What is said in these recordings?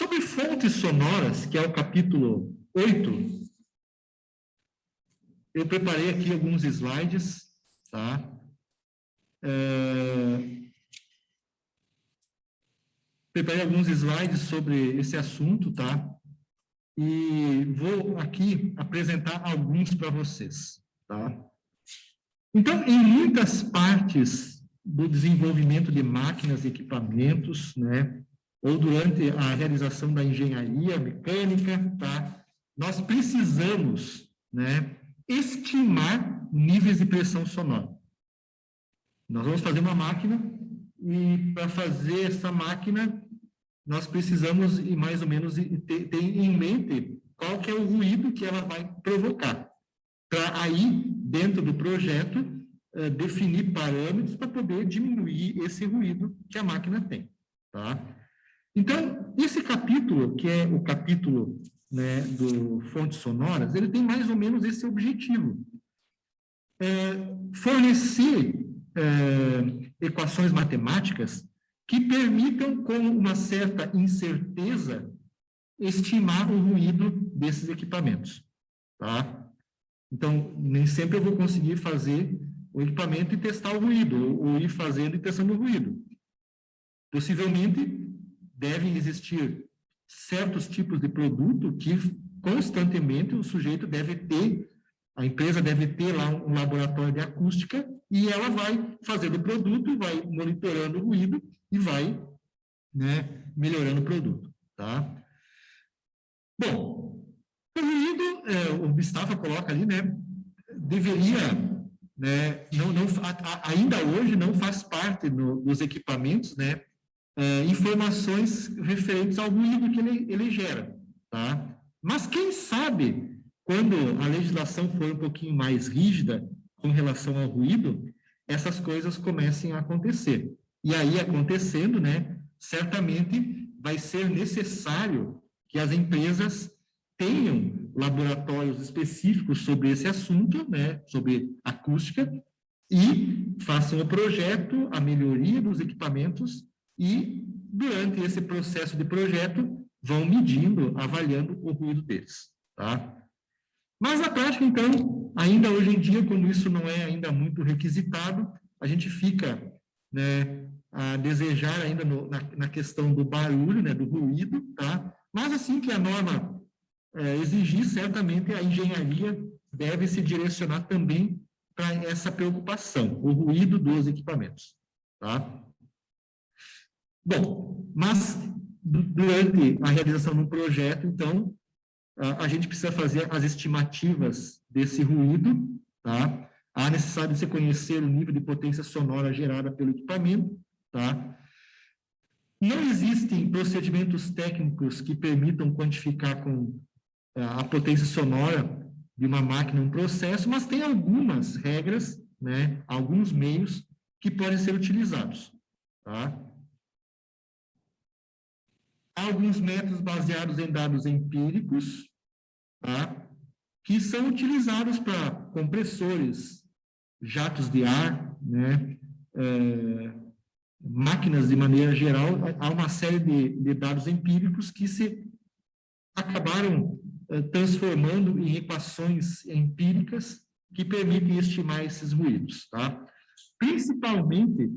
Sobre fontes sonoras, que é o capítulo 8, eu preparei aqui alguns slides, tá? Preparei alguns slides sobre esse assunto, tá? E vou aqui apresentar alguns para vocês, tá? Então, em muitas partes do desenvolvimento de máquinas e equipamentos, né, ou durante a realização da engenharia mecânica, tá, nós precisamos, né, estimar níveis de pressão sonora. Nós vamos fazer uma máquina e, para fazer essa máquina, nós precisamos, mais ou menos, ter em mente qual que é o ruído que ela vai provocar. Para aí, dentro do projeto, definir parâmetros para poder diminuir esse ruído que a máquina tem, tá? Então, esse capítulo, que é o capítulo, né, do fontes sonoras, ele tem mais ou menos esse objetivo. Fornecer equações matemáticas que permitam, com uma certa incerteza, estimar o ruído desses equipamentos, tá? Então, nem sempre eu vou conseguir fazer o equipamento e testar o ruído, ou ir fazendo e testando o ruído. Possivelmente, devem existir certos tipos de produto que, constantemente, o sujeito deve ter, a empresa deve ter lá um laboratório de acústica, e ela vai fazendo o produto, vai monitorando o ruído e vai, né, melhorando o produto, tá? Bom, o ruído, o Mustafa coloca ali, né, deveria, né, ainda hoje não faz parte dos equipamentos, né, informações referentes ao ruído que ele gera, tá? Mas quem sabe, quando a legislação for um pouquinho mais rígida com relação ao ruído, essas coisas comecem a acontecer. E aí, acontecendo, né, certamente vai ser necessário que as empresas tenham laboratórios específicos sobre esse assunto, né, sobre acústica, e façam o projeto, a melhoria dos equipamentos, e durante esse processo de projeto vão medindo, avaliando o ruído deles, tá? Mas na prática, então, ainda hoje em dia, quando isso não é ainda muito requisitado, a gente fica, né, a desejar ainda na questão do barulho, né, do ruído, tá? Mas assim que a norma exigir, certamente a engenharia deve se direcionar também para essa preocupação, o ruído dos equipamentos, tá? Bom, mas durante a realização do projeto, então, a gente precisa fazer as estimativas desse ruído, tá? Há necessidade de você conhecer o nível de potência sonora gerada pelo equipamento, tá? Não existem procedimentos técnicos que permitam quantificar com a potência sonora de uma máquina, um processo, mas tem algumas regras, né? Alguns meios que podem ser utilizados, tá? Há alguns métodos baseados em dados empíricos, tá? Que são utilizados para compressores, jatos de ar, né? Máquinas de maneira geral. Há uma série de dados empíricos que se acabaram transformando em equações empíricas que permitem estimar esses ruídos, tá? Principalmente,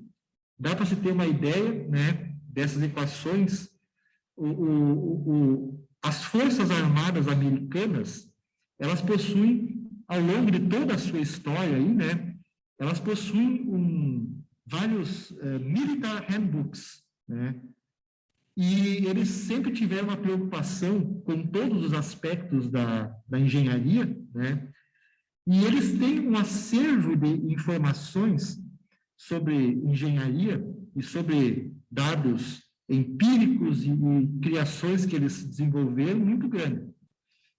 dá para se ter uma ideia, né, dessas equações. As Forças Armadas Americanas, elas possuem, ao longo de toda a sua história, aí, né, elas possuem vários military handbooks, né, e eles sempre tiveram uma preocupação com todos os aspectos da engenharia, né, e eles têm um acervo de informações sobre engenharia e sobre dados empíricos e criações que eles desenvolveram muito grande.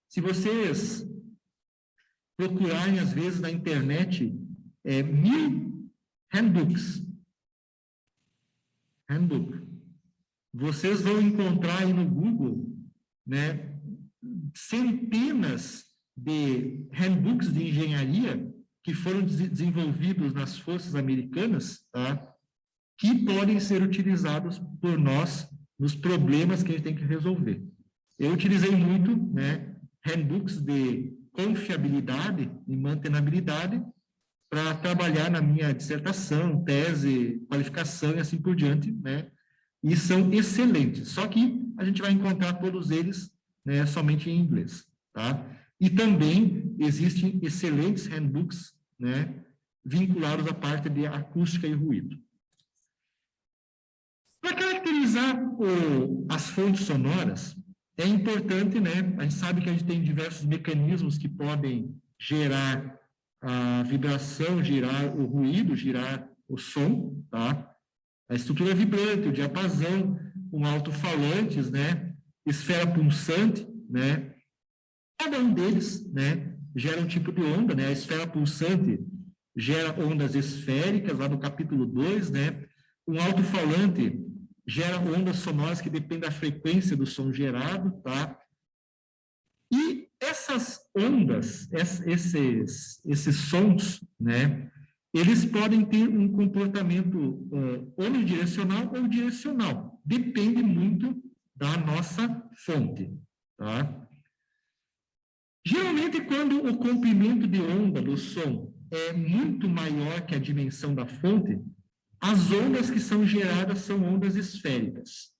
Se vocês procurarem, às vezes, na internet, 1000 handbook, vocês vão encontrar aí no Google, né, centenas de handbooks de engenharia que foram desenvolvidos nas forças americanas, tá? Que podem ser utilizados por nós nos problemas que a gente tem que resolver. Eu utilizei muito, né, handbooks de confiabilidade e mantenabilidade para trabalhar na minha dissertação, tese, qualificação e assim por diante, né? E são excelentes. Só que a gente vai encontrar todos eles, né, somente em inglês, tá? E também existem excelentes handbooks, né, vinculados à parte de acústica e ruído. Para caracterizar as fontes sonoras, é importante, né? A gente sabe que a gente tem diversos mecanismos que podem gerar a vibração, gerar o ruído, gerar o som, tá? A estrutura vibrante, o diapasão, alto-falantes, né? Esfera pulsante, né? Cada um deles, né, gera um tipo de onda, né? A esfera pulsante gera ondas esféricas, lá no capítulo 2, né? Um alto-falante gera ondas sonoras que dependem da frequência do som gerado, tá? E essas ondas, esses sons, né, eles podem ter um comportamento unidirecional ou direcional. Depende muito da nossa fonte, tá? Geralmente, quando o comprimento de onda do som é muito maior que a dimensão da fonte, as ondas que são geradas são ondas esféricas.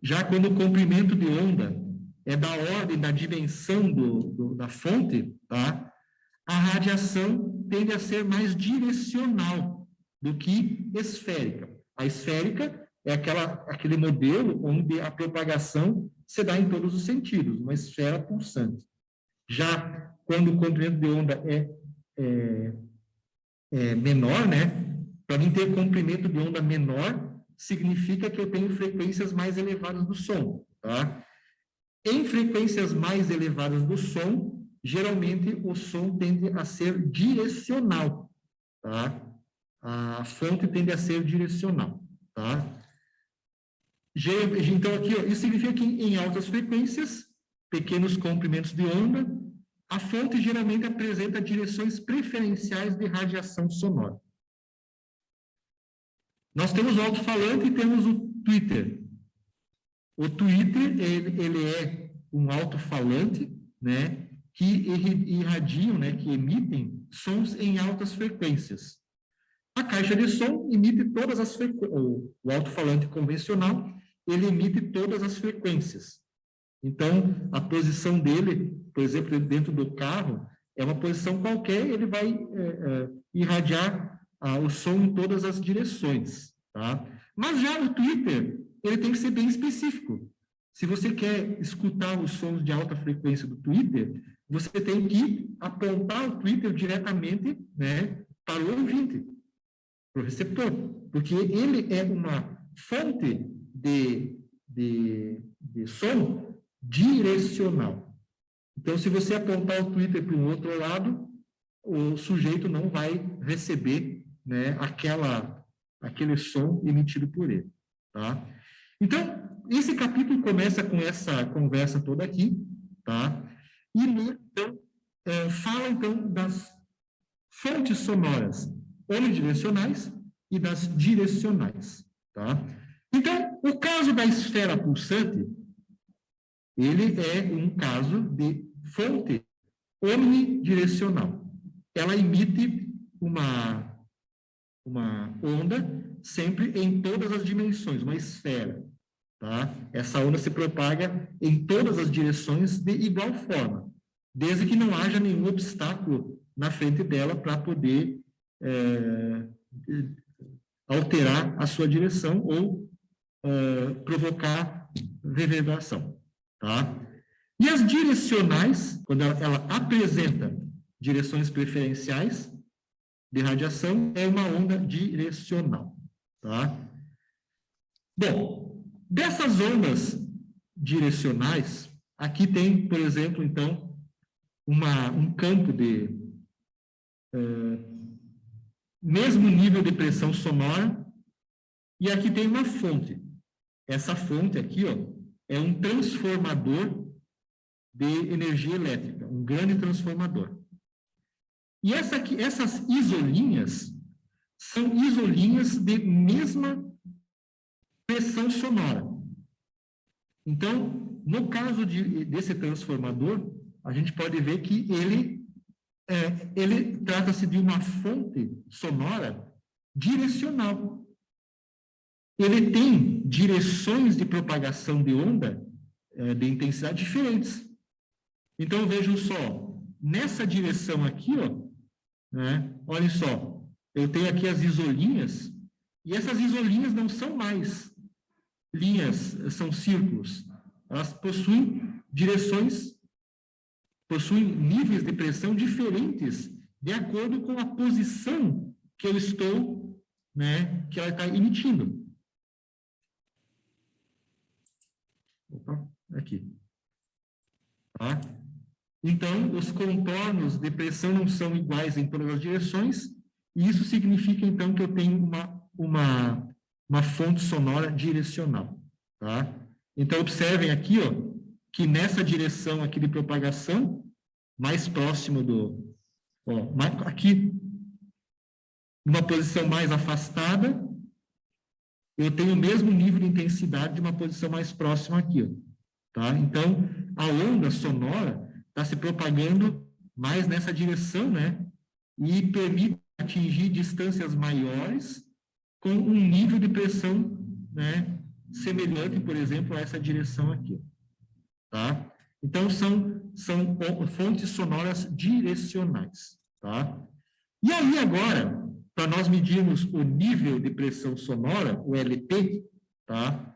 Já quando o comprimento de onda é da ordem da dimensão da fonte, tá? A radiação tende a ser mais direcional do que esférica. A esférica é aquele modelo onde a propagação se dá em todos os sentidos, uma esfera pulsante. Já quando o comprimento de onda é menor, né? Para mim ter comprimento de onda menor, significa que eu tenho frequências mais elevadas do som, tá? Em frequências mais elevadas do som, geralmente o som tende a ser direcional, tá? A fonte tende a ser direcional, tá? Então, aqui, ó, isso significa que em altas frequências, pequenos comprimentos de onda, a fonte geralmente apresenta direções preferenciais de radiação sonora. Nós temos o alto-falante e temos o tweeter. O tweeter, ele é um alto-falante, né, que irradiam, né, que emitem sons em altas frequências. A caixa de som emite todas as frequências. O alto-falante convencional, ele emite todas as frequências. Então, a posição dele, por exemplo, dentro do carro, é uma posição qualquer, ele vai irradiar o som em todas as direções, tá? Mas já o tweeter, ele tem que ser bem específico. Se você quer escutar os sons de alta frequência do tweeter, você tem que apontar o tweeter diretamente, né, para o ouvinte, para o receptor, porque ele é uma fonte de som direcional. Então, se você apontar o tweeter para um outro lado, o sujeito não vai receber, né, aquele som emitido por ele, tá? Então, esse capítulo começa com essa conversa toda aqui, tá? E então, fala, então, das fontes sonoras unidirecionais e das direcionais, tá? Então, o caso da esfera pulsante, ele é um caso de fonte omnidirecional. Ela emite uma onda sempre em todas as dimensões, uma esfera, tá? Essa onda se propaga em todas as direções de igual forma, desde que não haja nenhum obstáculo na frente dela para poder alterar a sua direção ou provocar reverberação, tá? E as direcionais, quando ela apresenta direções preferenciais de radiação, é uma onda direcional, tá? Bom, dessas ondas direcionais, aqui tem, por exemplo, então, um campo de mesmo nível de pressão sonora, e aqui tem uma fonte. Essa fonte aqui, ó, é um transformador de energia elétrica, um grande transformador. E essas isolinhas são isolinhas de mesma pressão sonora. Então, no caso desse transformador, a gente pode ver que ele trata-se de uma fonte sonora direcional. Ele tem direções de propagação de onda de intensidade diferentes. Então, vejam só, nessa direção aqui, ó, né, olhem só, eu tenho aqui as isolinhas, e essas isolinhas não são mais linhas, são círculos. Elas possuem direções, possuem níveis de pressão diferentes de acordo com a posição que eu estou, né, que ela está emitindo. Opa, aqui. Tá? Então, os contornos de pressão não são iguais em todas as direções, e isso significa, então, que eu tenho uma fonte sonora direcional. Tá? Então, observem aqui, ó, que nessa direção aqui de propagação, mais próximo do... Ó, aqui, numa posição mais afastada, eu tenho o mesmo nível de intensidade de uma posição mais próxima aqui. Ó, tá? Então, a onda sonora está se propagando mais nessa direção, né? E permite atingir distâncias maiores com um nível de pressão, né, semelhante, por exemplo, a essa direção aqui. Tá? Então, são fontes sonoras direcionais. Tá? E aí, agora, para nós medirmos o nível de pressão sonora, o LP, tá?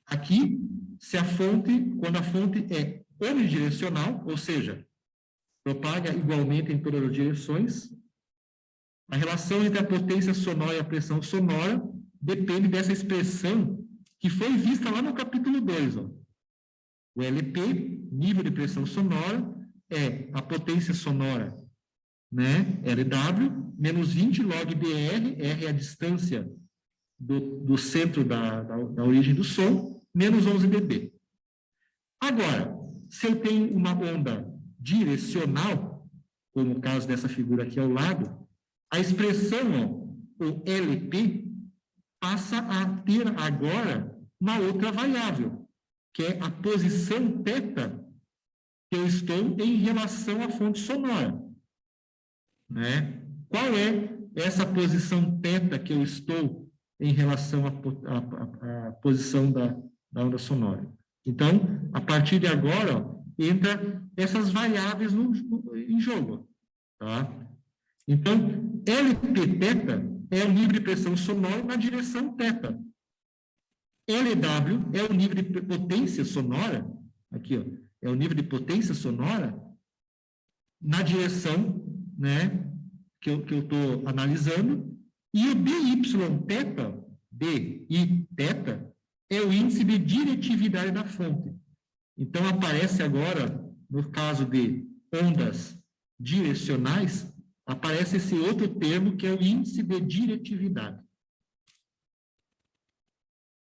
Aqui, quando a fonte é unidirecional, ou seja, propaga igualmente em todas as direções, a relação entre a potência sonora e a pressão sonora depende dessa expressão que foi vista lá no capítulo 2. Ó. O LP, nível de pressão sonora, é a potência sonora, né, LW, menos 20 log dr, R é a distância do centro da origem do som, menos 11 dB. Agora, se eu tenho uma onda direcional, como o caso dessa figura aqui ao lado, a expressão, ó, o LP, passa a ter agora uma outra variável, que é a posição θ que eu estou em relação à fonte sonora. Né? Qual é essa posição θ que eu estou em relação à posição da onda sonora? Então, a partir de agora, ó, entra essas variáveis em jogo. Tá? Então, LPθ é o nível de pressão sonora na direção θ. LW é o nível de potência sonora, aqui, ó, é o nível de potência sonora na direção, né, que eu estou analisando, e o DYθ, DIθ, é o índice de diretividade da fonte. Então, aparece agora, no caso de ondas direcionais, aparece esse outro termo, que é o índice de diretividade.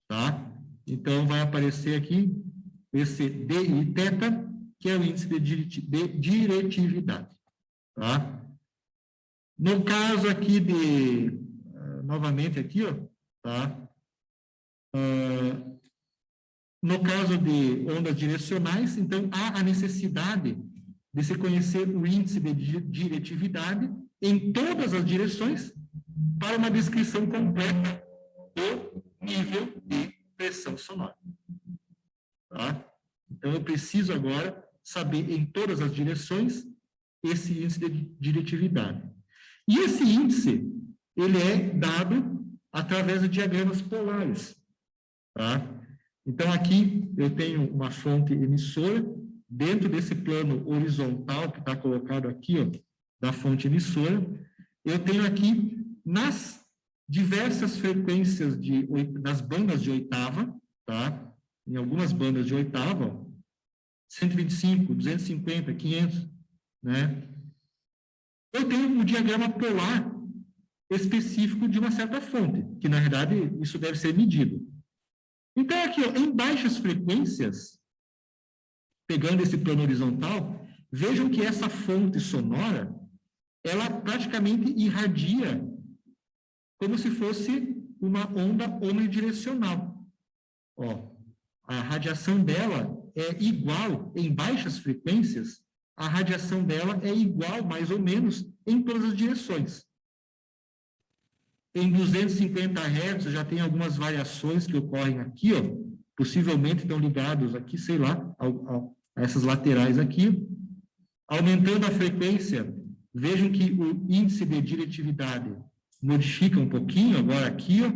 Tá? Então, vai aparecer aqui esse DIθ, que é o índice de diretividade. Tá? No caso aqui novamente aqui, ó, tá? No caso de ondas direcionais, então, há a necessidade de se conhecer o índice de diretividade em todas as direções para uma descrição completa do nível de pressão sonora. Tá? Então, eu preciso agora saber em todas as direções esse índice de diretividade. E esse índice, ele é dado através de diagramas polares. Tá? Então, aqui eu tenho uma fonte emissora, dentro desse plano horizontal que está colocado aqui, ó, da fonte emissora, eu tenho aqui nas diversas frequências das bandas de oitava, tá? Em algumas bandas de oitava, ó, 125, 250, 500, né? Eu tenho um diagrama polar específico de uma certa fonte, que na verdade isso deve ser medido. Então aqui, ó, em baixas frequências, pegando esse plano horizontal, vejam que essa fonte sonora, ela praticamente irradia como se fosse uma onda omnidirecional. Ó, a radiação dela é igual, em baixas frequências, a radiação dela é igual, mais ou menos, em todas as direções. Em 250 Hz já tem algumas variações que ocorrem aqui, ó, possivelmente estão ligados aqui, sei lá, a essas laterais aqui. Aumentando a frequência, vejam que o índice de diretividade modifica um pouquinho, agora aqui, ó,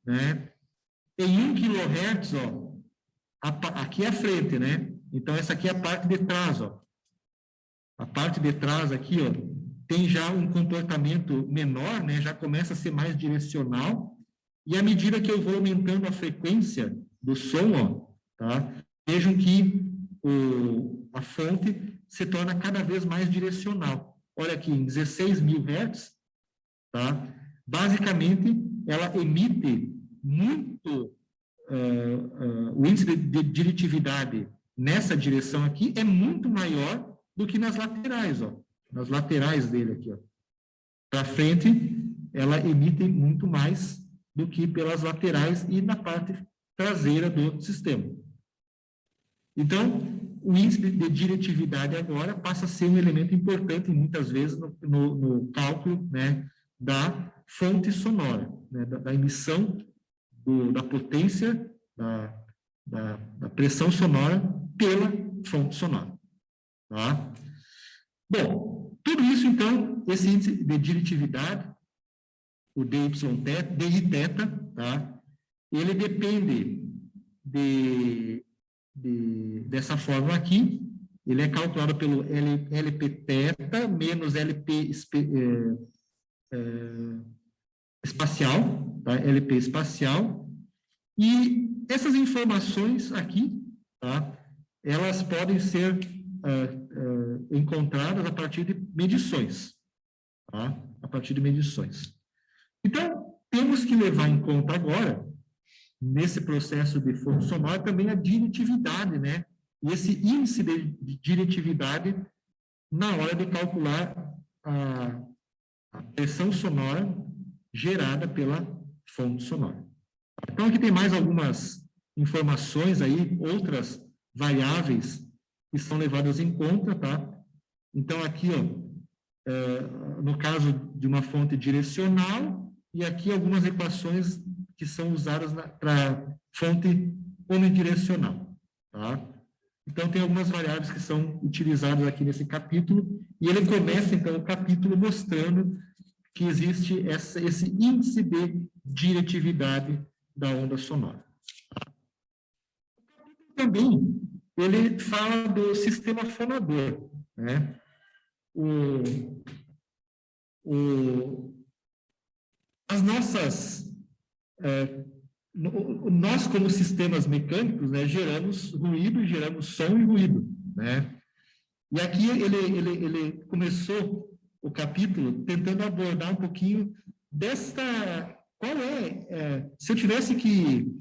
né? Em 1 kHz, ó, aqui é a frente, né? Então, essa aqui é a parte de trás, ó. A parte de trás aqui, ó, tem já um comportamento menor, né? Já começa a ser mais direcional. E à medida que eu vou aumentando a frequência do som, ó, tá? Vejam que a fonte se torna cada vez mais direcional. Olha aqui, em 16.000 Hz, tá? Basicamente, ela emite muito, o índice de diretividade nessa direção aqui é muito maior do que nas laterais, ó. Nas laterais dele aqui, ó. Para frente, ela emite muito mais do que pelas laterais e na parte traseira do sistema. Então, o índice de diretividade agora passa a ser um elemento importante, muitas vezes, no cálculo, né, da fonte sonora, né, da emissão da potência, da pressão sonora pela fonte sonora. Tá? Bom, tudo isso, então, esse índice de diretividade, o DI-θ, tá? Ele depende dessa fórmula aqui, ele é calculado pelo LP θ menos LP espacial, tá? LP espacial, e essas informações aqui, tá? Elas podem ser encontradas a partir de medições, tá? A partir de medições. Então, temos que levar em conta agora, nesse processo de fonte sonora, também a diretividade, né? E esse índice de diretividade na hora de calcular a pressão sonora gerada pela fonte sonora. Então, aqui tem mais algumas informações aí, outras variáveis que são levadas em conta, tá? Então, aqui, ó, no caso de uma fonte direcional, e aqui algumas equações que são usadas para fonte omnidirecional, tá? Então, tem algumas variáveis que são utilizadas aqui nesse capítulo, e ele começa, então, o capítulo mostrando que existe esse índice de diretividade da onda sonora. Também, ele fala do sistema fonador, né? As nossas... nós, como sistemas mecânicos, né, geramos ruído, geramos som e ruído, né? E aqui ele começou o capítulo tentando abordar um pouquinho qual se eu tivesse que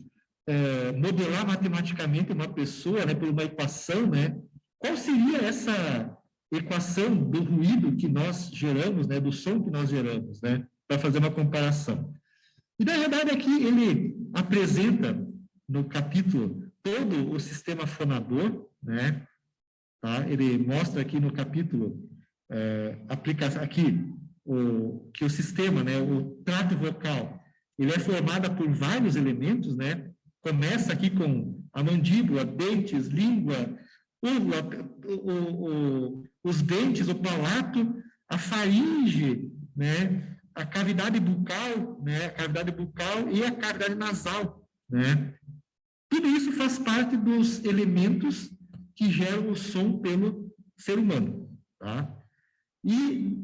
modelar matematicamente uma pessoa, né, por uma equação, né, qual seria essa equação do ruído que nós geramos, né, do som que nós geramos, né, para fazer uma comparação. E, na verdade, aqui ele apresenta, no capítulo, todo o sistema fonador, né? Tá? Ele mostra aqui no capítulo, que o sistema, né, o trato vocal, ele é formado por vários elementos, né? Começa aqui com a mandíbula, dentes, língua, os dentes, o palato, a faringe, né? A cavidade bucal, né? A cavidade bucal e a cavidade nasal, né? Tudo isso faz parte dos elementos que geram o som pelo ser humano, tá? E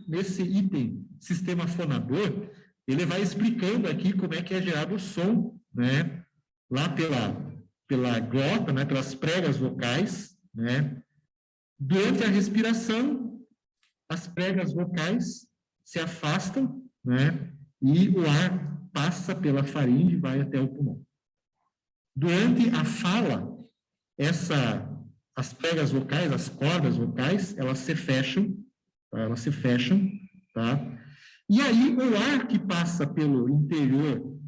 nesse item, sistema fonador, ele vai explicando aqui como é que é gerado o som, né? Lá pela glota, né? Pelas pregas vocais, né? Durante a respiração, as pregas vocais se afastam, né? E o ar passa pela faringe e vai até o pulmão. Durante a fala, as pregas vocais, as cordas vocais, elas se fecham, tá? E aí, o ar que passa pelo interior,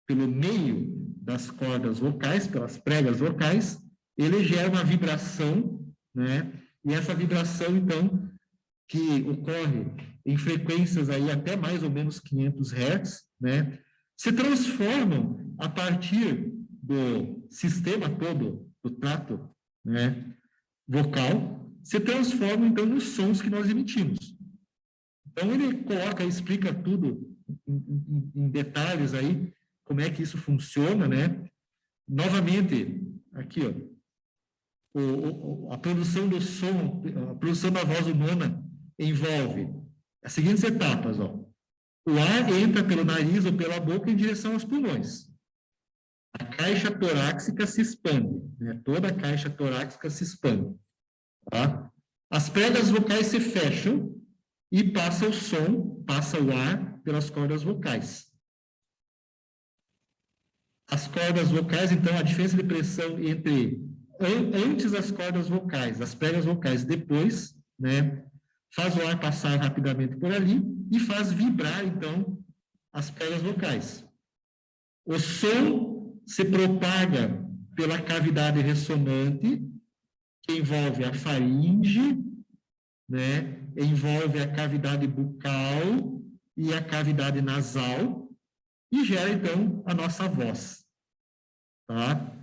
pelo meio das cordas vocais, pelas pregas vocais, ele gera uma vibração, né? E essa vibração, então, que ocorre em frequências aí até mais ou menos 500 Hz, né? Se transformam a partir do sistema todo, do trato, né, vocal, se transformam, então, nos sons que nós emitimos. Então, ele coloca, explica tudo em detalhes aí, como é que isso funciona, né? Novamente, aqui, ó, a produção do som, a produção da voz humana envolve as seguintes etapas, ó. O ar entra pelo nariz ou pela boca em direção aos pulmões. A caixa torácica se expande, né? Toda a caixa torácica se expande, tá? As pregas vocais se fecham e passa o som, passa o ar pelas cordas vocais. As cordas vocais, então, a diferença de pressão entre antes das cordas vocais, as pregas vocais, depois, né, faz o ar passar rapidamente por ali e faz vibrar, então, as pregas vocais. O som se propaga pela cavidade ressonante, que envolve a faringe, né, envolve a cavidade bucal e a cavidade nasal, e gera, então, a nossa voz. Tá?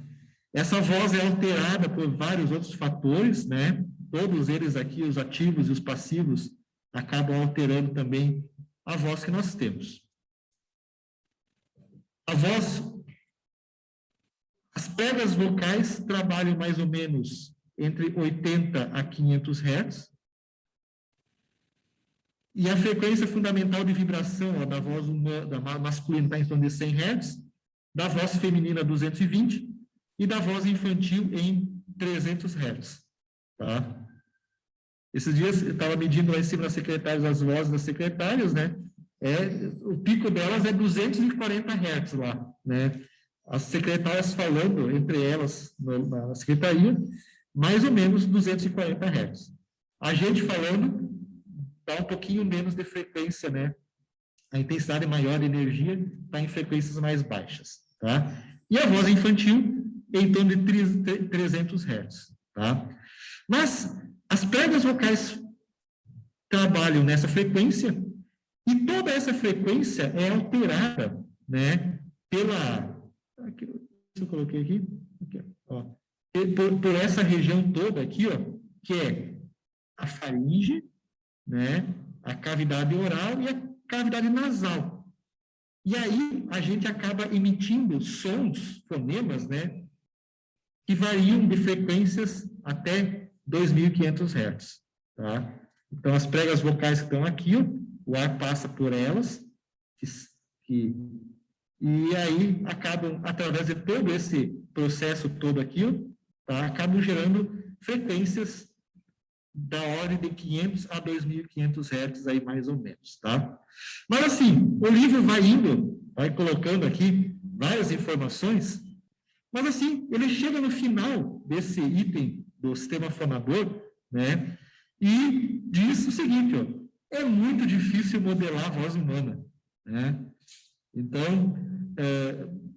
Essa voz é alterada por vários outros fatores, né? Todos eles aqui, os ativos e os passivos, acabam alterando também a voz que nós temos. A voz, as pregas vocais trabalham mais ou menos entre 80 a 500 Hz, e a frequência fundamental de vibração, ó, da voz humana, da masculina está em torno de 100 Hz, da voz feminina 220 e da voz infantil em 300 Hz. Tá? Esses dias eu estava medindo lá em cima das secretárias, as vozes das secretárias, né? O pico delas é 240 Hz lá, né? As secretárias falando entre elas na secretaria, mais ou menos 240 Hz. A gente falando dá um pouquinho menos de frequência, né? A intensidade maior de energia está em frequências mais baixas, tá? E a voz infantil em torno de 300 Hz, tá? Mas as pregas vocais trabalham nessa frequência e toda essa frequência é alterada, né? Aqui, eu coloquei aqui ó, por essa região toda aqui, ó, que é a faringe, né? A cavidade oral e a cavidade nasal. E aí a gente acaba emitindo sons, fonemas, né? Que variam de frequências até 2.500 Hz, tá? Então, as pregas vocais que estão aqui, ó, o ar passa por elas, e aí acabam, através de todo esse processo todo aqui, ó, tá? Acabam gerando frequências da ordem de 500 a 2.500 Hz aí, mais ou menos, tá? Mas, assim, o livro vai colocando aqui várias informações, mas, assim, ele chega no final desse item do sistema fonador, né? E diz o seguinte, ó, é muito difícil modelar a voz humana, né? Então,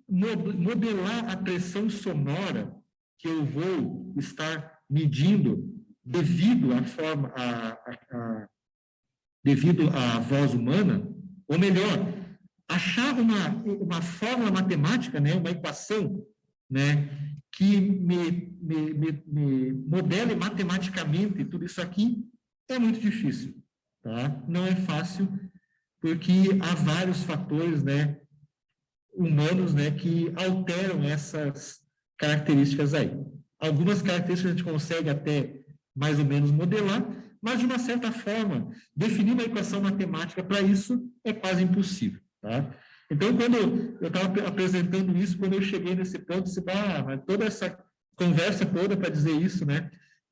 modelar a pressão sonora que eu vou estar medindo devido à voz humana, ou melhor, achar uma fórmula matemática, né, uma equação, né, que me modele matematicamente tudo isso aqui, é muito difícil, tá? Não é fácil, porque há vários fatores, né, humanos, né, que alteram essas características aí. Algumas características a gente consegue até mais ou menos modelar, mas de uma certa forma, definir uma equação matemática para isso é quase impossível, tá? Então, quando eu estava apresentando isso, quando eu cheguei nesse ponto, disse, mas toda essa conversa toda para dizer isso, né?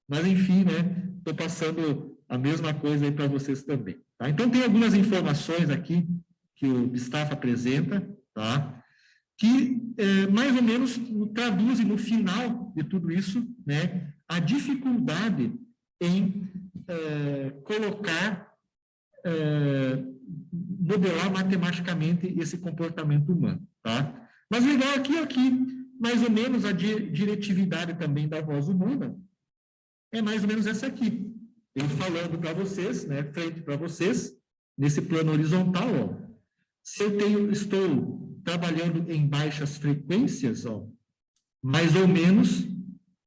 Mas, enfim, né? Estou passando a mesma coisa aí para vocês também, tá? Então, tem algumas informações aqui que o Bistaff apresenta, tá? Que, mais ou menos, traduzem no final de tudo isso, né? A dificuldade em colocar modelar matematicamente esse comportamento humano, tá? Mas legal aqui, mais ou menos a diretividade também da voz humana é mais ou menos essa aqui. Eu falando para vocês, né, frente para vocês, nesse plano horizontal, ó, se eu estou trabalhando em baixas frequências, ó, mais ou menos,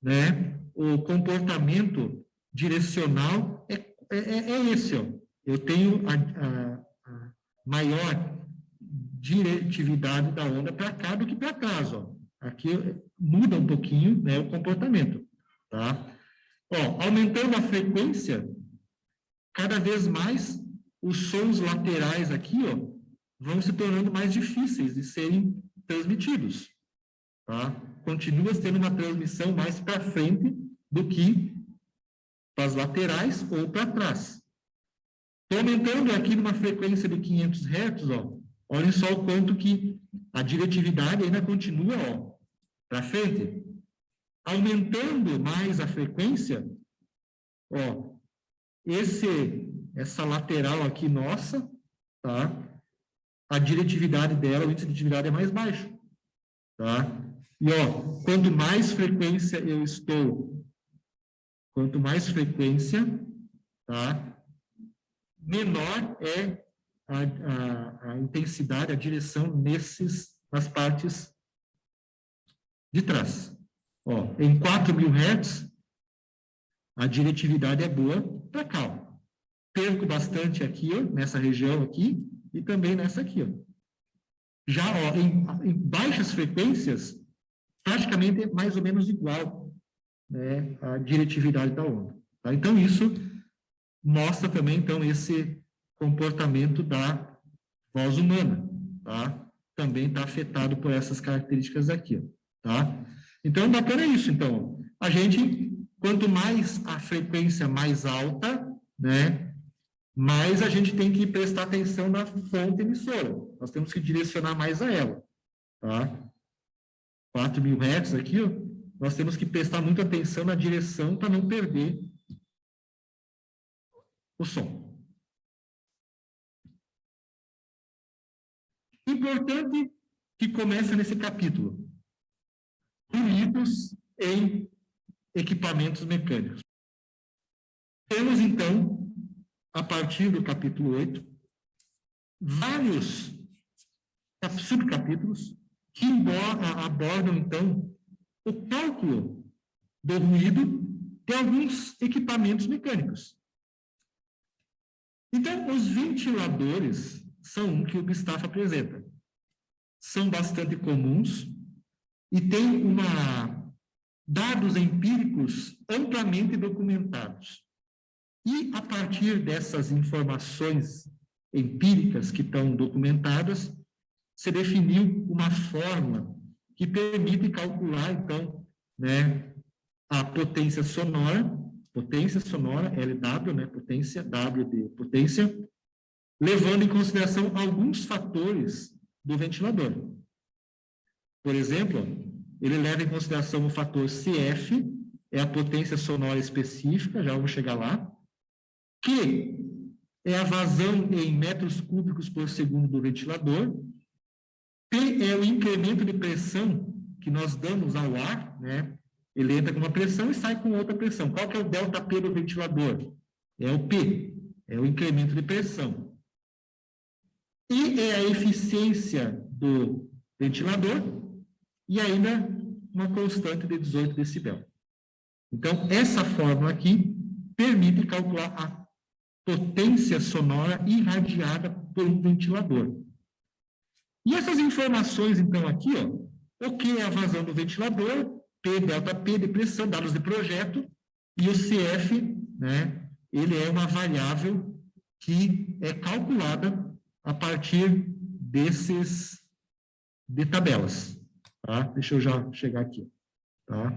né, o comportamento direcional é esse, ó. Eu tenho a maior diretividade da onda para cá do que para trás, ó. Aqui muda um pouquinho, né, o comportamento, tá? Ó, aumentando a frequência, cada vez mais os sons laterais aqui, ó, vão se tornando mais difíceis de serem transmitidos, tá? Continua sendo uma transmissão mais para frente do que para as laterais ou para trás. Estou aumentando aqui numa frequência de 500 Hz, ó, olhem só o quanto que a diretividade ainda continua, ó, para frente. Aumentando mais a frequência, ó, essa lateral aqui nossa, tá? A diretividade dela, o índice de diretividade é mais baixo, tá? E, ó, quanto mais frequência eu estou, quanto mais frequência, tá? Menor é a intensidade, a direção nas partes de trás. Ó, em 4.000 Hz, a diretividade é boa para cá, ó. Perco bastante aqui, ó, nessa região aqui, e também nessa aqui, ó. Já, ó, em baixas frequências, praticamente é mais ou menos igual, né, a diretividade da onda. Tá? Então, isso mostra também, então, esse comportamento da voz humana, tá? Também está afetado por essas características aqui, ó, tá? Então, bacana isso. Então, a gente, quanto mais a frequência mais alta, né, mais a gente tem que prestar atenção na fonte emissora. Nós temos que direcionar mais a ela, tá? 4.000 Hz aqui, ó, nós temos que prestar muita atenção na direção para não perder o som. Importante que começa nesse capítulo. Ruídos em equipamentos mecânicos. Temos, então, a partir do capítulo 8, vários subcapítulos que abordam, então, o cálculo do ruído de alguns equipamentos mecânicos. Então, os ventiladores são um que o Gustavo apresenta. São bastante comuns e têm dados empíricos amplamente documentados. E, a partir dessas informações empíricas que estão documentadas, se definiu uma fórmula que permite calcular, então, né, a potência sonora, LW, né, potência, W de potência, levando em consideração alguns fatores do ventilador. Por exemplo, ele leva em consideração o fator CF, é a potência sonora específica, já vamos chegar lá, que é a vazão em metros cúbicos por segundo do ventilador, P é o incremento de pressão que nós damos ao ar, né? Ele entra com uma pressão e sai com outra pressão. Qual que é o ΔP do ventilador? É o P, é o incremento de pressão. E é a eficiência do ventilador e ainda uma constante de 18 decibel. Então, essa fórmula aqui permite calcular a potência sonora irradiada por um ventilador. E essas informações, então, aqui, ó, o que é a vazão do ventilador, P, ΔP de pressão, dados de projeto, e o CF, né, ele é uma variável que é calculada a partir de tabelas. Tá? Deixa eu já chegar aqui. Tá?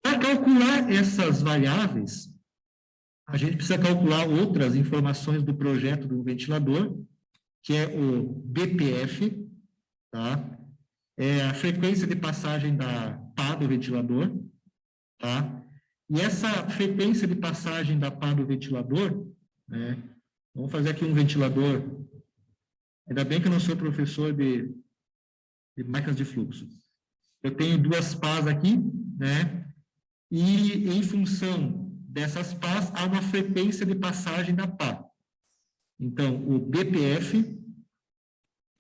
Para calcular essas variáveis, a gente precisa calcular outras informações do projeto do ventilador, que é o BPF, tá? É a frequência de passagem da pá do ventilador, tá? E essa frequência de passagem da pá do ventilador, né, Vamos fazer aqui um ventilador. Ainda bem que eu não sou professor de máquinas de fluxo. Eu tenho duas pás aqui, né? E em função dessas pás, há uma frequência de passagem da pá. Então, o BPF,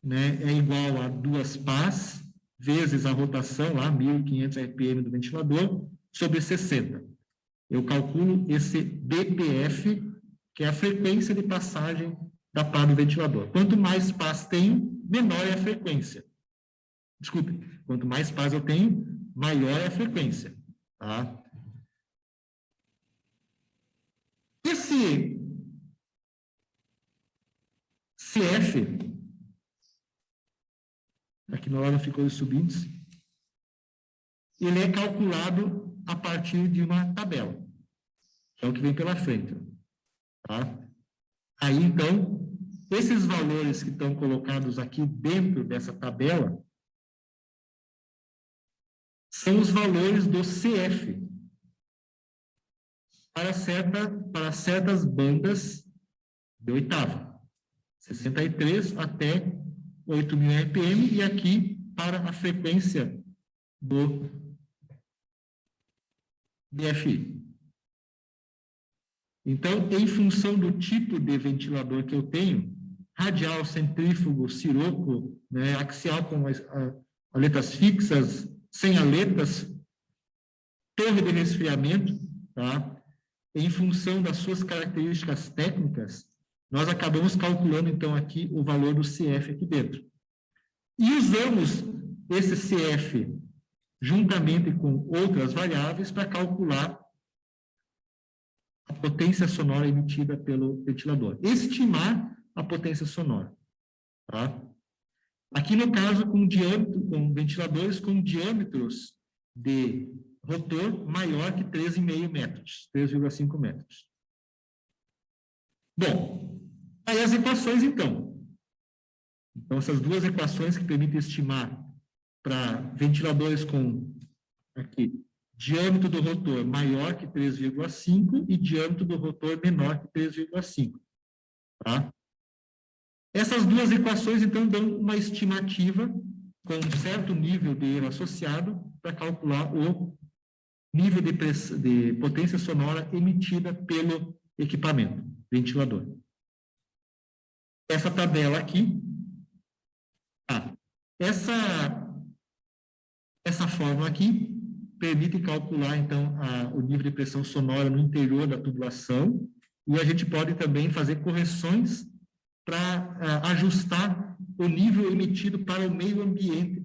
né, é igual a duas pás vezes a rotação, lá, 1.500 RPM do ventilador, sobre 60. Eu calculo esse BPF, que é a frequência de passagem da pá do ventilador. Quanto mais pás tenho, menor é a frequência. Desculpe, quanto mais pás eu tenho, maior é a frequência. Tá? Esse CF, aqui no lado ficou o subíndice, ele é calculado a partir de uma tabela, que é o que vem pela frente. Tá? Aí, então, esses valores que estão colocados aqui dentro dessa tabela são os valores do CF para certas bandas de oitava, 63 até 8.000 RPM, e aqui para a frequência do DFI. Então, em função do tipo de ventilador que eu tenho, radial, centrífugo, siroco, né, axial com aletas fixas, sem aletas, torre de resfriamento, tá? Em função das suas características técnicas, nós acabamos calculando, então, aqui o valor do CF aqui dentro. E usamos esse CF juntamente com outras variáveis para calcular a potência sonora emitida pelo ventilador. Estimar a potência sonora. Tá? Aqui, no caso, com ventiladores com diâmetros de rotor maior que 3,5 metros, 3,5 metros. Bom, aí as equações, então. Então, essas duas equações que permitem estimar para ventiladores com, aqui, diâmetro do rotor maior que 3,5 e diâmetro do rotor menor que 3,5. Tá? Essas duas equações, então, dão uma estimativa com um certo nível de erro associado para calcular o nível de potência sonora emitida pelo equipamento, ventilador. Essa tabela aqui, essa fórmula aqui permite calcular, então, o nível de pressão sonora no interior da tubulação, e a gente pode também fazer correções para ajustar o nível emitido para o meio ambiente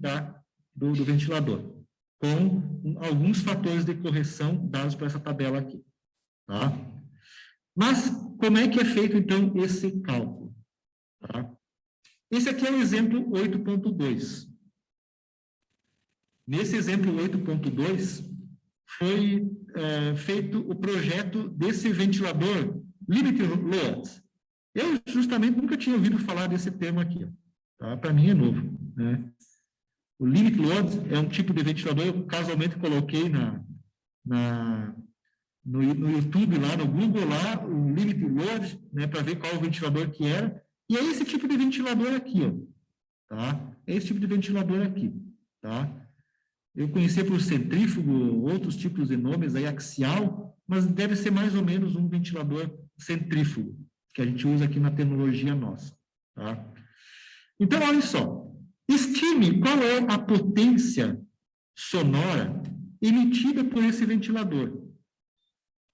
do ventilador, com alguns fatores de correção dados por essa tabela aqui. Tá? Mas, como é que é feito, então, esse cálculo? Tá? Esse aqui é o exemplo 8.2. Nesse exemplo 8.2, foi feito o projeto desse ventilador Limit Load. Eu, justamente, nunca tinha ouvido falar desse termo aqui. Tá? Para mim é novo. Né? O Limit Load é um tipo de ventilador, eu casualmente coloquei no YouTube, lá no Google, lá, o Limit Load, né, para ver qual o ventilador que era. E é esse tipo de ventilador aqui, ó. Tá? É esse tipo de ventilador aqui. Tá? Eu conheci por centrífugo, outros tipos de nomes, aí axial, mas deve ser mais ou menos um ventilador centrífugo, que a gente usa aqui na tecnologia nossa. Tá? Então, olha só. Estime qual é a potência sonora emitida por esse ventilador.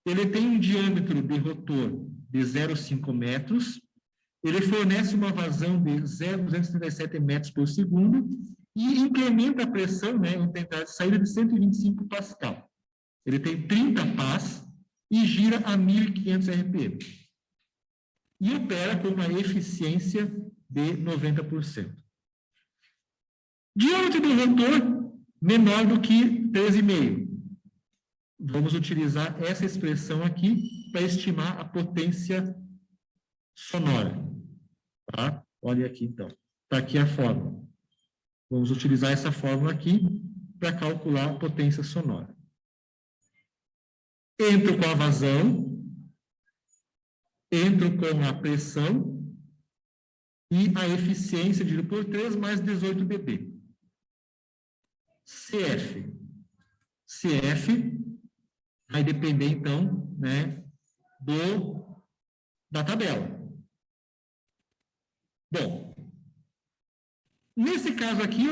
Ele tem um diâmetro de rotor de 0,5 metros, ele fornece uma vazão de 0,237 metros por segundo e incrementa a pressão, né, em tentar de saída de 125 pascal. Ele tem 30 pás e gira a 1.500 RPM. E opera com uma eficiência de 90%. Diâmetro do rotor menor do que 13,5. Vamos utilizar essa expressão aqui para estimar a potência sonora. Tá? Olha aqui, então. Está aqui a fórmula. Vamos utilizar essa fórmula aqui para calcular a potência sonora. Entro com a vazão. entro com a pressão e a eficiência dividido por 3 mais 18 dB. CF. CF vai depender, então, né, da tabela. Bom, nesse caso aqui,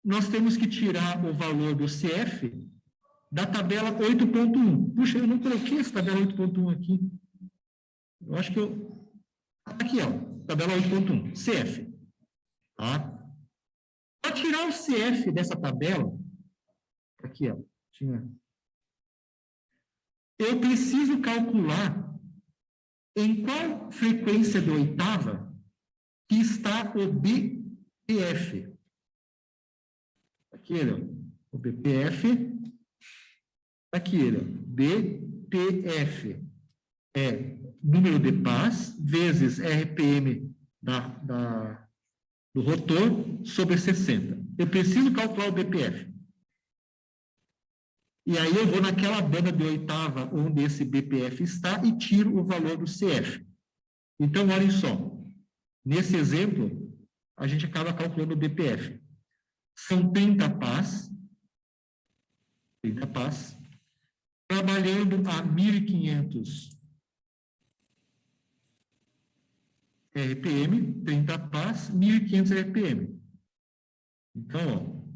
nós temos que tirar o valor do CF da tabela 8.1. Puxa, eu não coloquei essa tabela 8.1 aqui. Eu acho que eu... Aqui, ó, tabela 8.1, CF. Tá? Para tirar o CF dessa tabela, aqui, ó, eu preciso calcular em qual frequência de oitava que está o BPF. Aqui, ó, o BPF, aqui, ó, BPF é número de pás vezes RPM do rotor sobre 60. Eu preciso calcular o BPF. E aí eu vou naquela banda de oitava onde esse BPF está e tiro o valor do CF. Então, olhem só. Nesse exemplo, a gente acaba calculando o BPF. São 30 pás. 30 pás. Trabalhando a 1.500 RPM, 30 pás, 1.500 RPM. Então,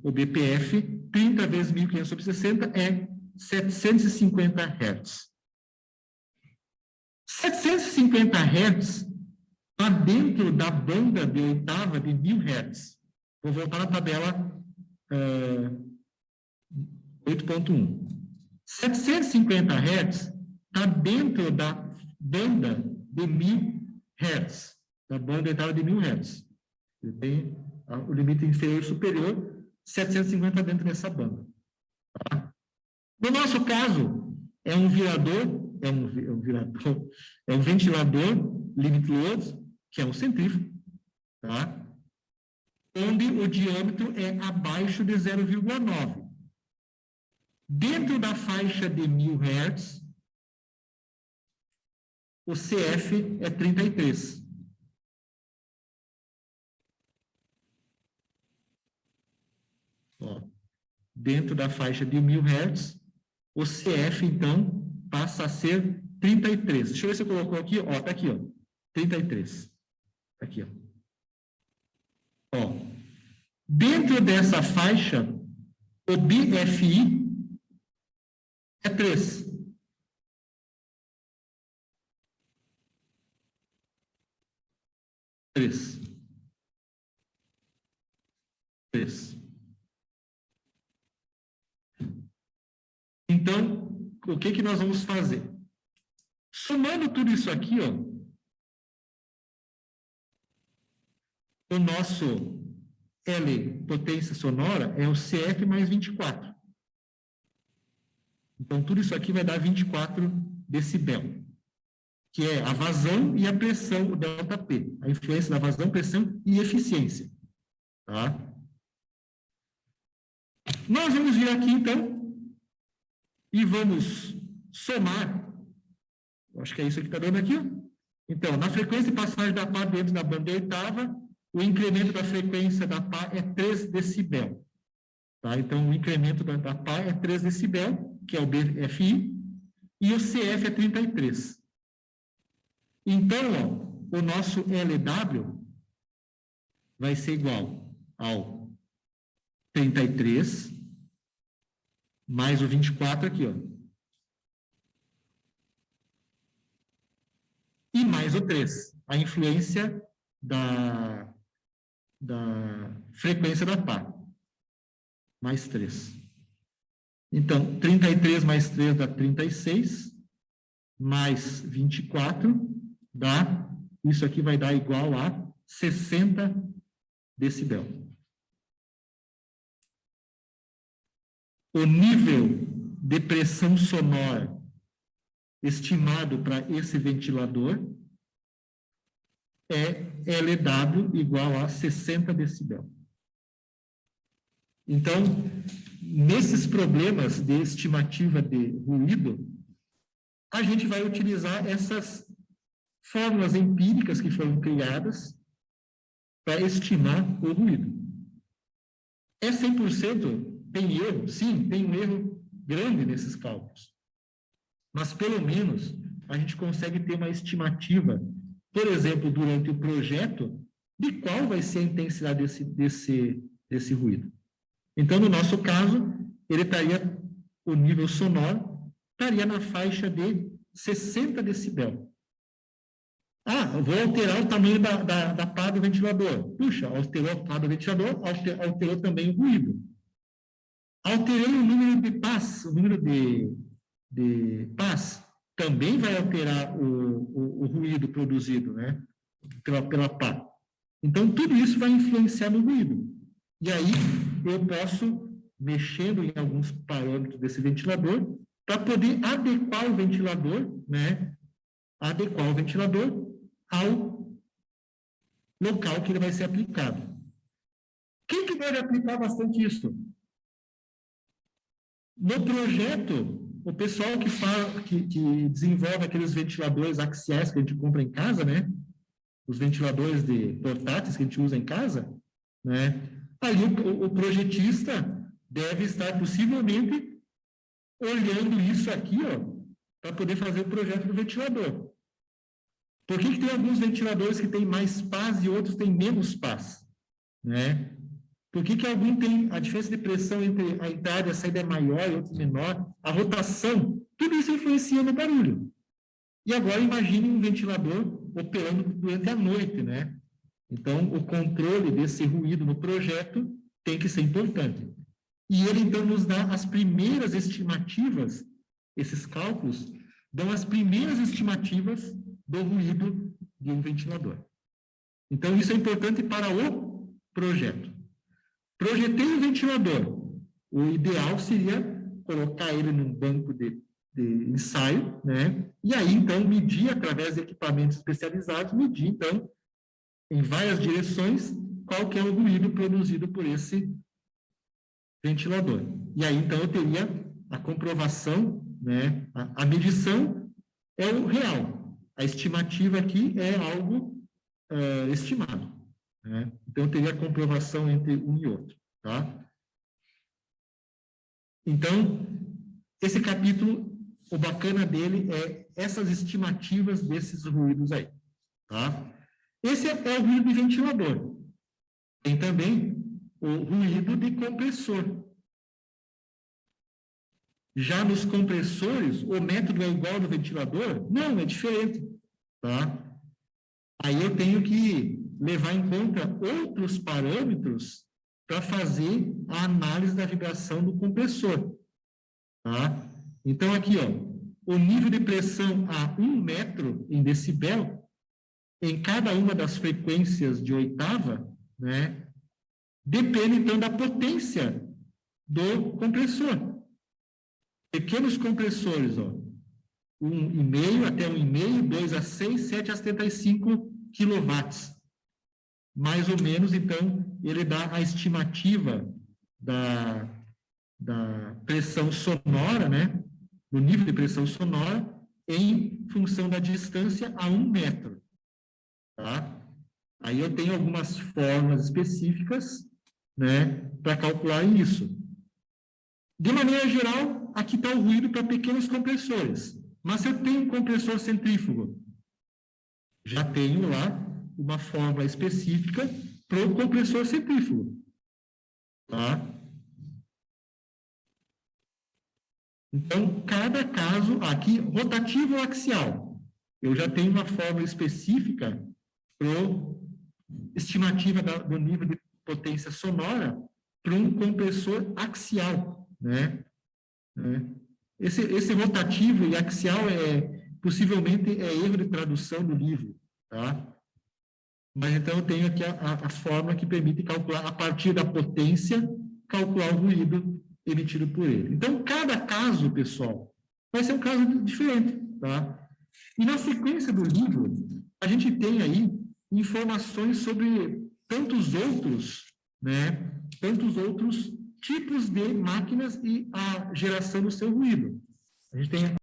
ó, o BPF, 30 vezes 1.500 sobre 60 é 750 Hz. 750 Hz está dentro da banda de oitava de 1.000 Hz. Vou voltar na tabela 8.1. 750 Hz está dentro da banda de 1.000 Hz. Da banda de oitava de 1.000 Hz. Ele tem o limite inferior e superior, 750 dentro dessa banda. Tá? No nosso caso, é um virador, é um ventilador limit load, que é um centrífugo, tá? Onde o diâmetro é abaixo de 0,9. Dentro da faixa de 1.000 Hz, o CF é 33. Ó, dentro da faixa de 1.000 Hz, o CF, então, passa a ser 33. Deixa eu ver se eu colocou aqui. Ó, tá aqui, ó. 33. Aqui, ó. Ó. Dentro dessa faixa, o BFI é 3. Então, o que nós vamos fazer? Somando tudo isso aqui, ó, o nosso L, potência sonora, é o CF mais 24. Então, tudo isso aqui vai dar 24 decibel, que é a vazão e a pressão, o ΔP, a influência da vazão, pressão e eficiência. Tá? Nós vamos vir aqui, então, e vamos somar, acho que é isso que está dando aqui. Então, na frequência de passagem da pá dentro da banda oitava, o incremento da frequência da pá é 3 decibel. Tá? Então, o incremento da pá é 3 decibel, que é o BFI, e o CF é 33. Então, ó, o nosso LW vai ser igual ao 33 mais o 24 aqui, ó. E mais o 3, a influência da frequência da pá. Mais 3. Então, 33 mais 3 dá 36, mais 24 dá, isso aqui vai dar igual a 60 decibel. O nível de pressão sonora estimado para esse ventilador é LW igual a 60 decibel. Então, nesses problemas de estimativa de ruído, a gente vai utilizar essas fórmulas empíricas que foram criadas para estimar o ruído. É 100%? Tem erro? Sim, tem um erro grande nesses cálculos. Mas, pelo menos, a gente consegue ter uma estimativa, por exemplo, durante o projeto, de qual vai ser a intensidade desse ruído. Então, no nosso caso, o nível sonoro estaria na faixa de 60 decibel. Eu vou alterar o tamanho da pá do ventilador. Puxa, alterou a pá do ventilador, alterou também o ruído. Alterei o número de pás, o número de pás, também vai alterar o ruído produzido, né, pela pá. Então, tudo isso vai influenciar no ruído. E aí, eu posso, mexendo em alguns parâmetros desse ventilador, para poder adequar o ventilador, né, ao local que ele vai ser aplicado. Quem que deve aplicar bastante isso? No projeto, o pessoal que desenvolve aqueles ventiladores axiais que a gente compra em casa, né? Os ventiladores portáteis que a gente usa em casa, né? Ali o projetista deve estar possivelmente olhando isso aqui, ó, para poder fazer o projeto do ventilador. Por que tem alguns ventiladores que têm mais pás e outros têm menos pás, né? Por que algum tem a diferença de pressão entre a entrada e a saída é maior e outro menor? A rotação, tudo isso influencia no barulho. E agora imagine um ventilador operando durante a noite, né? Então, o controle desse ruído no projeto tem que ser importante. E ele, então, nos dá as primeiras estimativas, esses cálculos, dão as primeiras estimativas do ruído de um ventilador. Então, isso é importante para o projeto. Projetei um ventilador. O ideal seria colocar ele num banco de ensaio, né? E aí, então, medir através de equipamentos especializados, medir, então, em várias direções, qual que é o ruído produzido por esse ventilador. E aí, então, eu teria a comprovação, né? A medição é o real. A estimativa aqui é algo estimado, né? Então, eu teria a comprovação entre um e outro, tá? Então, esse capítulo, o bacana dele é essas estimativas desses ruídos aí, tá? Esse é o ruído de ventilador. Tem também o ruído de compressor. Já nos compressores, o método é igual ao do ventilador? Não, é diferente, tá? Aí eu tenho que levar em conta outros parâmetros para fazer a análise da vibração do compressor, tá? Então, aqui, ó, o nível de pressão a 1 metro em decibel, em cada uma das frequências de oitava, né, depende, então, da potência do compressor. Pequenos compressores, ó, 1,5 até 1,5, 2 a 6, 7 a 75 quilowatts. Mais ou menos, então, ele dá a estimativa da pressão sonora, né, do nível de pressão sonora, em função da distância a 1 metro. Tá? Aí eu tenho algumas fórmulas específicas, né, para calcular isso. De maneira geral, aqui está o ruído para pequenos compressores. Mas se eu tenho um compressor centrífugo, já tenho lá uma fórmula específica para o compressor centrífugo. Tá? Então, cada caso, aqui, rotativo ou axial, eu já tenho uma fórmula específica para estimativa do nível de potência sonora para um compressor axial, né? Esse rotativo e axial possivelmente é erro de tradução do livro, tá? Mas então eu tenho aqui a fórmula que permite calcular, a partir da potência, calcular o ruído emitido por ele. Então, cada caso, pessoal, vai ser um caso diferente, tá? E na sequência do livro, a gente tem aí informações sobre tantos outros, né? Tantos outros tipos de máquinas e a geração do seu ruído. A gente tem